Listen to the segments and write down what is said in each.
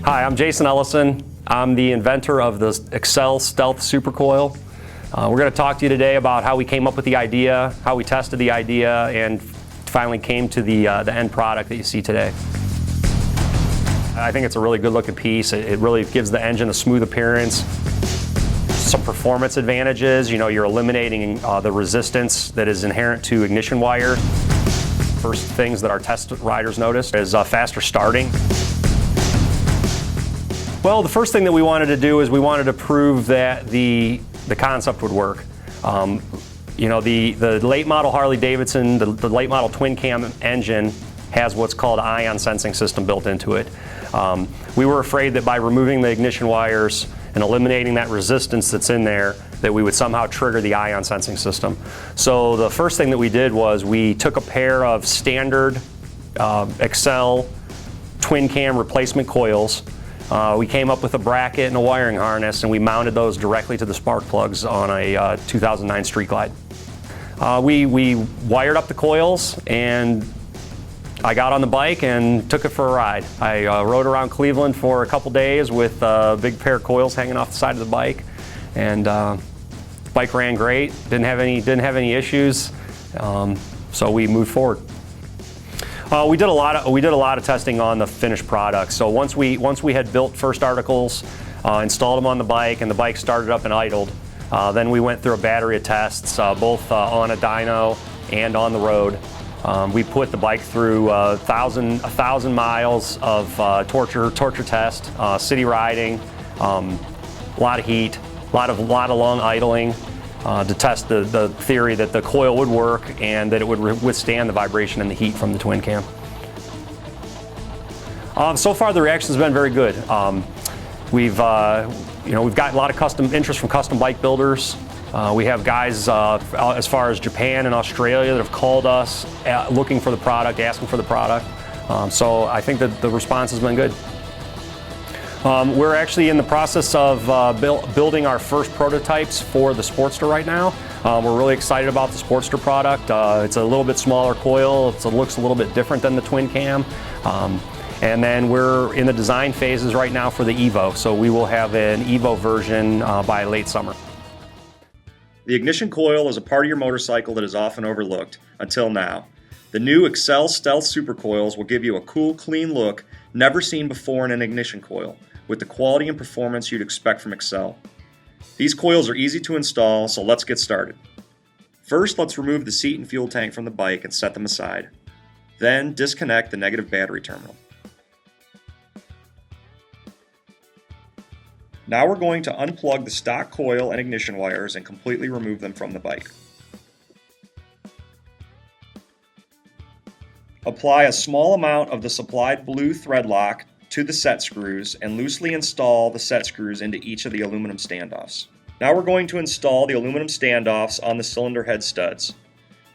Hi, I'm Jason Ellison. I'm the inventor of the Accel Stealth SuperCoil. We're going to talk to you today about how we came up with the idea, how we tested the idea, and finally came to the end product that you see today. I think it's a really good looking piece. It really gives the engine a smooth appearance. Some performance advantages. You know, you're eliminating the resistance that is inherent to ignition wire. First things that our test riders noticed is faster starting. Well, the first thing that we wanted to do is we wanted to prove that the concept would work. You know, the late model Harley-Davidson, the late model twin cam engine has what's called an ion sensing system built into it. We were afraid that by removing the ignition wires and eliminating that resistance that's in there, that we would somehow trigger the ion sensing system. So the first thing that we did was we took a pair of standard Accel twin cam replacement coils. We came up with a bracket and a wiring harness, and we mounted those directly to the spark plugs on a 2009 Street Glide. We wired up the coils, and I got on the bike and took it for a ride. I rode around Cleveland for a couple days with a big pair of coils hanging off the side of the bike, and bike ran great. Didn't have any issues, so we moved forward. We did a lot of testing on the finished product. So once we had built first articles, installed them on the bike, and the bike started up and idled, then we went through a battery of tests, both on a dyno and on the road. We put the bike through 1,000 miles of torture test, city riding, a lot of heat, a lot of long idling. To test the theory that the coil would work and that it would withstand the vibration and the heat from the twin cam. So far the reaction has been very good. We've got a lot of interest from custom bike builders. We have guys as far as Japan and Australia that have called us looking for the product, asking for the product. So I think that the response has been good. We're actually in the process of building our first prototypes for the Sportster right now. We're really excited about the Sportster product. It's a little bit smaller coil. It looks a little bit different than the twin cam. And then we're in the design phases right now for the Evo. So we will have an Evo version by late summer. The ignition coil is a part of your motorcycle that is often overlooked, until now. The new Accel Stealth SuperCoils will give you a cool, clean look never seen before in an ignition coil, with the quality and performance you'd expect from Accel. These coils are easy to install, so let's get started. First, let's remove the seat and fuel tank from the bike and set them aside. Then, disconnect the negative battery terminal. Now we're going to unplug the stock coil and ignition wires and completely remove them from the bike. Apply a small amount of the supplied blue thread lock to the set screws and loosely install the set screws into each of the aluminum standoffs. Now we're going to install the aluminum standoffs on the cylinder head studs.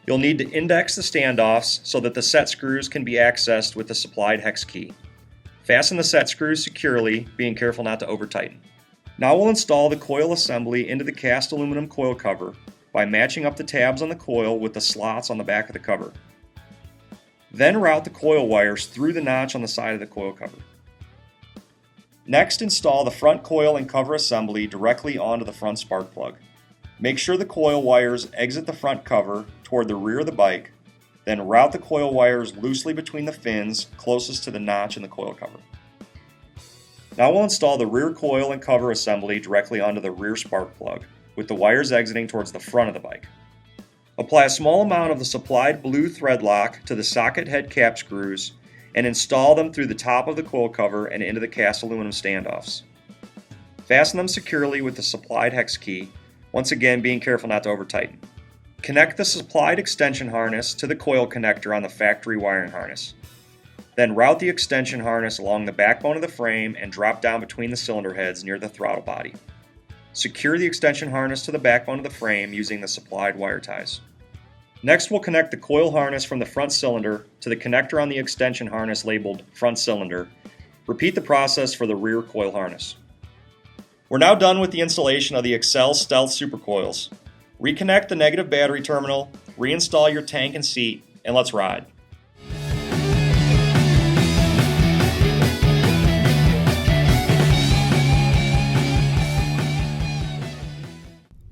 You'll need to index the standoffs so that the set screws can be accessed with the supplied hex key. Fasten the set screws securely, being careful not to over-tighten. Now we'll install the coil assembly into the cast aluminum coil cover by matching up the tabs on the coil with the slots on the back of the cover. Then route the coil wires through the notch on the side of the coil cover. Next, install the front coil and cover assembly directly onto the front spark plug. Make sure the coil wires exit the front cover toward the rear of the bike, then route the coil wires loosely between the fins closest to the notch in the coil cover. Now we'll install the rear coil and cover assembly directly onto the rear spark plug, with the wires exiting towards the front of the bike. Apply a small amount of the supplied blue thread lock to the socket head cap screws and install them through the top of the coil cover and into the cast aluminum standoffs. Fasten them securely with the supplied hex key, once again being careful not to over-tighten. Connect the supplied extension harness to the coil connector on the factory wiring harness. Then route the extension harness along the backbone of the frame and drop down between the cylinder heads near the throttle body. Secure the extension harness to the backbone of the frame using the supplied wire ties. Next, we'll connect the coil harness from the front cylinder to the connector on the extension harness labeled front cylinder. Repeat the process for the rear coil harness. We're now done with the installation of the Accel Stealth SuperCoils. Reconnect the negative battery terminal, reinstall your tank and seat, and let's ride.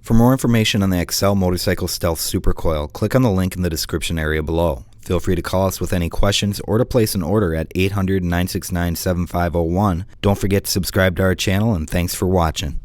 For more information on the Accel Motorcycle Stealth SuperCoil, click on the link in the description area below. Feel free to call us with any questions or to place an order at 800-969-7501. Don't forget to subscribe to our channel, and thanks for watching.